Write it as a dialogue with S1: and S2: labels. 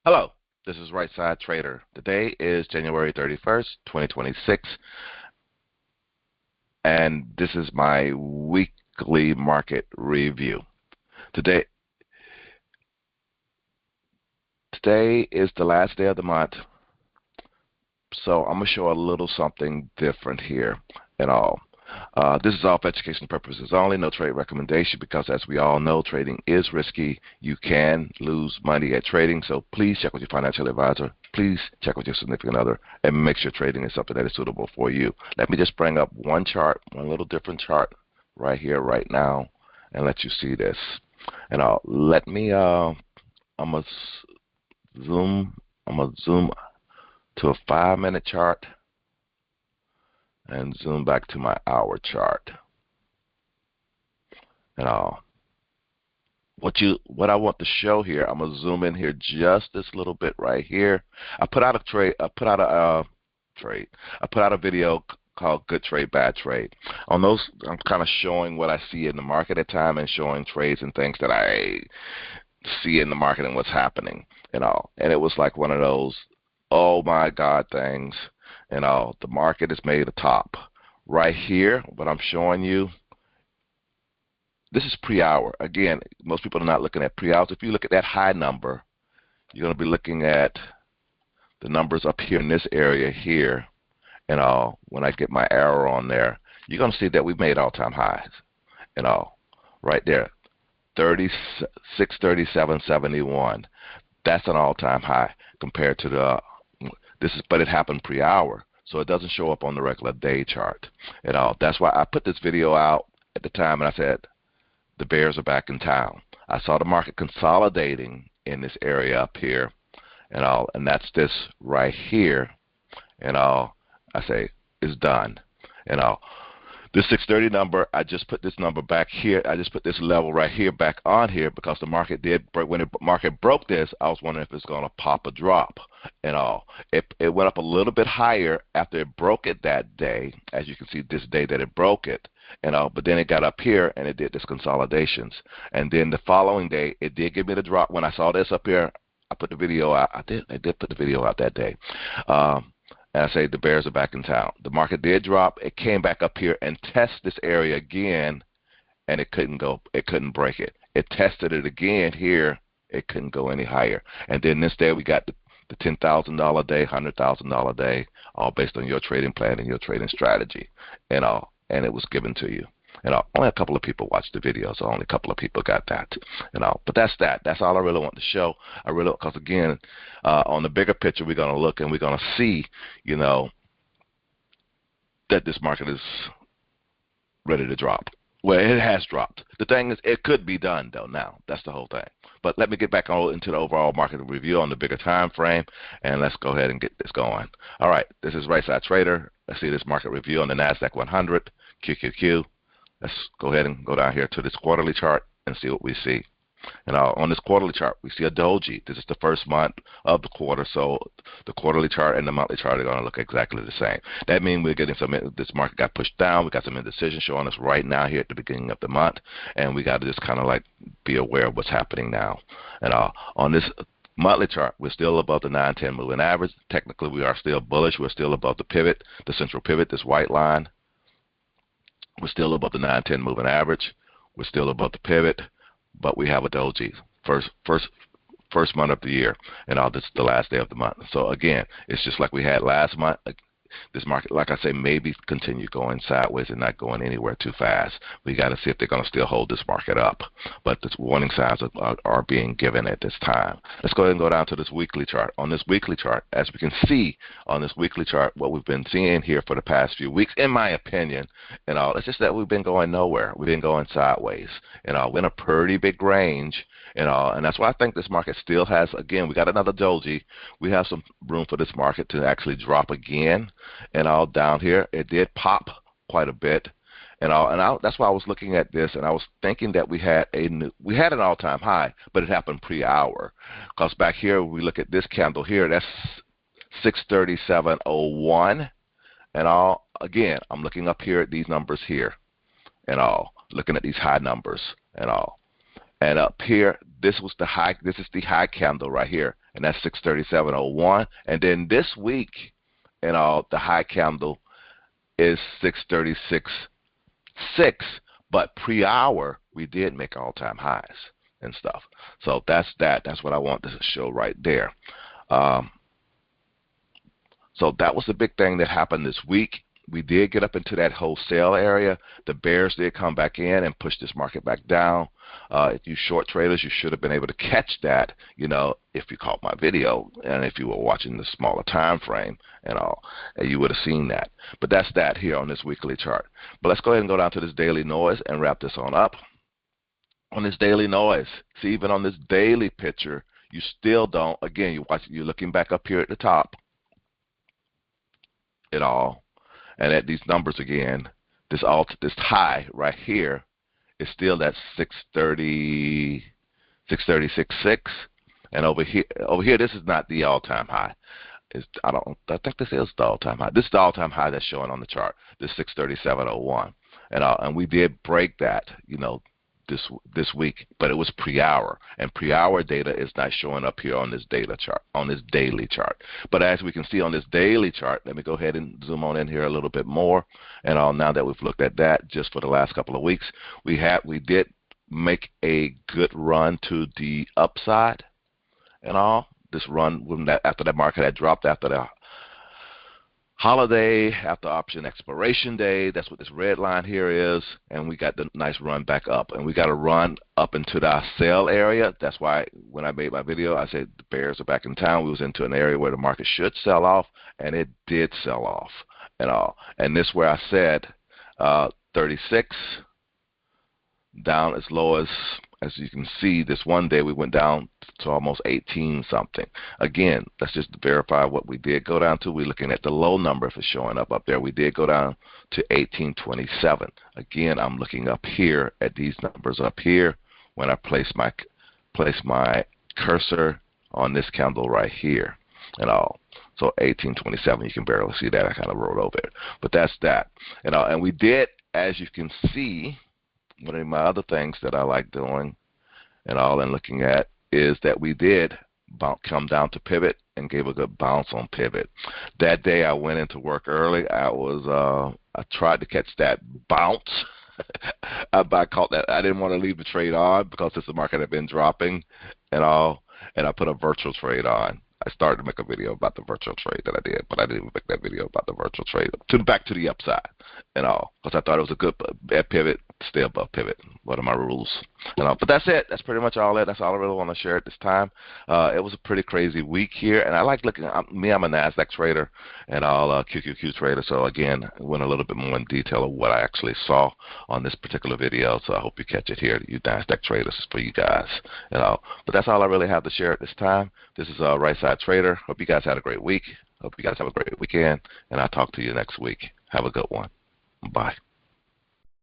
S1: Hello, this is Right Side Trader. Today is January 31st, 2026, and this is my weekly market review. Today is the last day of the month, so I'm going to show a little something different here and all. This is all for educational purposes only, no trade recommendation, because as we all know, trading is risky. You can lose money at trading, so please check with your financial advisor. Please check with your significant other and make sure trading is something that is suitable for you. Let me just bring up one chart, one little different chart right here, right now, and let you see this. And I'm going to zoom to a 5-minute chart and zoom back to my hour chart. And what I want to show here, I'm gonna zoom in here just this little bit right here. I put out a video called Good Trade, Bad Trade. On those, I'm kind of showing what I see in the market at time and showing trades and things that I see in the market and what's happening and all. And it was like one of those, oh my God, things and all. The market has made a top right here. What I'm showing you. This is pre-hour. Again, most people are not looking at pre-hours. If you look at that high number, you're going to be looking at the numbers up here in this area here. And when I get my arrow on there, you're going to see that we've made all-time highs. And right there, 637.71. That's an all-time high compared to but it happened pre-hour, so it doesn't show up on the regular day chart at all. That's why I put this video out at the time, and I said, the bears are back in town. I saw the market consolidating in this area up here and that's this right here and I say is done and this 630 number, I just put this number back here. I just put this level right here back on here because the market did break. When the market broke this, I was wondering if it's going to pop a drop and it went up a little bit higher after it broke it that day, as you can see this day that it broke it but then it got up here and it did this consolidations, and then the following day it did give me the drop. When I saw this up here, I put the video out. I did put the video out that day. And I say the bears are back in town. The market did drop. It came back up here and tested this area again, and it couldn't break it. It tested it again here. It couldn't go any higher. And then this day we got the $10,000 day, $100,000 day, all based on your trading plan and your trading strategy, and it was given to you. Only a couple of people watched the video, so only a couple of people got that. But that's that. That's all I really want to show. Because again, on the bigger picture, we're going to look and we're going to see, that this market is ready to drop. Well, it has dropped. The thing is, it could be done though now. That's the whole thing. But let me get back into the overall market review on the bigger time frame, and let's go ahead and get this going. All right, this is Right Side Trader. Let's see this market review on the NASDAQ 100, QQQ. Let's go ahead and go down here to this quarterly chart and see what we see. And on this quarterly chart, we see a doji. This is the first month of the quarter, so the quarterly chart and the monthly chart are going to look exactly the same. That means we're getting this market got pushed down. We got some indecision showing us right now here at the beginning of the month, and we got to just kind of like be aware of what's happening now. And on this monthly chart, we're still above the 9-10 moving average. Technically, we are still bullish. We're still above the pivot, the central pivot, this white line. We're still above the 9-10 moving average. We're still above the pivot, but we have a doji. First month of the year, and this is the last day of the month. So again, it's just like we had last month. This market, like I say, maybe continue going sideways and not going anywhere too fast. We got to see if they're going to still hold this market up. But the warning signs are being given at this time. Let's go ahead and go down to this weekly chart. On this weekly chart, as we can see on this weekly chart, what we've been seeing here for the past few weeks, in my opinion, it's just that we've been going nowhere. We've been going sideways. We're in a pretty big range. And that's why I think this market still has, again, we got another doji. We have some room for this market to actually drop again. Down here, it did pop quite a bit. That's why I was looking at this, and I was thinking that we had an all-time high, but it happened pre-hour. Because back here, we look at this candle here, that's 637.01. Again, I'm looking up here at these numbers here, looking at these high numbers and up here, this is the high candle right here. and that's 637.01. And then this week, the high candle is 636.6, but pre-hour we did make all-time highs and stuff. So that's that. That's what I want to show right there. So that was the big thing that happened this week. We did get up into that wholesale area. The bears did come back in and push this market back down. If you short traders, you should have been able to catch that, if you caught my video and if you were watching the smaller time frame and all, and you would have seen that. But that's that here on this weekly chart. But let's go ahead and go down to this daily noise and wrap this on up. On this daily noise, see, even on this daily picture, you still don't, again, you're looking back up here at the top at all. And at these numbers again, this high right here is still at 636.6, and over here, this is not the all-time high. I think this is the all-time high. This is the all-time high that's showing on the chart. This 637.01, and we did break that, this week, but it was pre-hour, and pre-hour data is not showing up here on this data chart, on this daily chart. But as we can see on this daily chart, let me go ahead and zoom on in here a little bit more. And now that we've looked at that just for the last couple of weeks, we did make a good run to the upside and all. This run after that market had dropped after the holiday, after option expiration day. That's what this red line here is, and we got the nice run back up, and we got a run up into the sell area. That's why when I made my video, I said the bears are back in town. We was into an area where the market should sell off, and it did sell off and all. And this where I said 36 down as low as you can see. This one day we went down to almost 18 something. Again, let's just verify what we did go down to. We're looking at the low number if it's showing up there. We did go down to 1827. Again, I'm looking up here at these numbers up here when I place my cursor on this candle right here and all. So 1827, you can barely see that. I kind of wrote over it, but that's that. And we did, as you can see, one of my other things that I like doing and looking at is that we did come down to pivot and gave a good bounce on pivot. That day I went into work early. I tried to catch that bounce. I caught that. I didn't want to leave the trade on because the market had been dropping and I put a virtual trade on. I started to make a video about the virtual trade that I did, but I didn't even make that video about the virtual trade back to the upside because I thought it was a good pivot, stay above pivot. What are my rules? But that's it. That's pretty much all that. That's all I really want to share at this time. It was a pretty crazy week here, and I like looking. I'm a NASDAQ trader and QQQ trader. So again, I went a little bit more in detail of what I actually saw on this particular video. So I hope you catch it here, you NASDAQ traders, for you guys. But that's all I really have to share at this time. This is Right Side Trader. Hope you guys had a great week. Hope you guys have a great weekend, and I'll talk to you next week. Have a good one. Bye.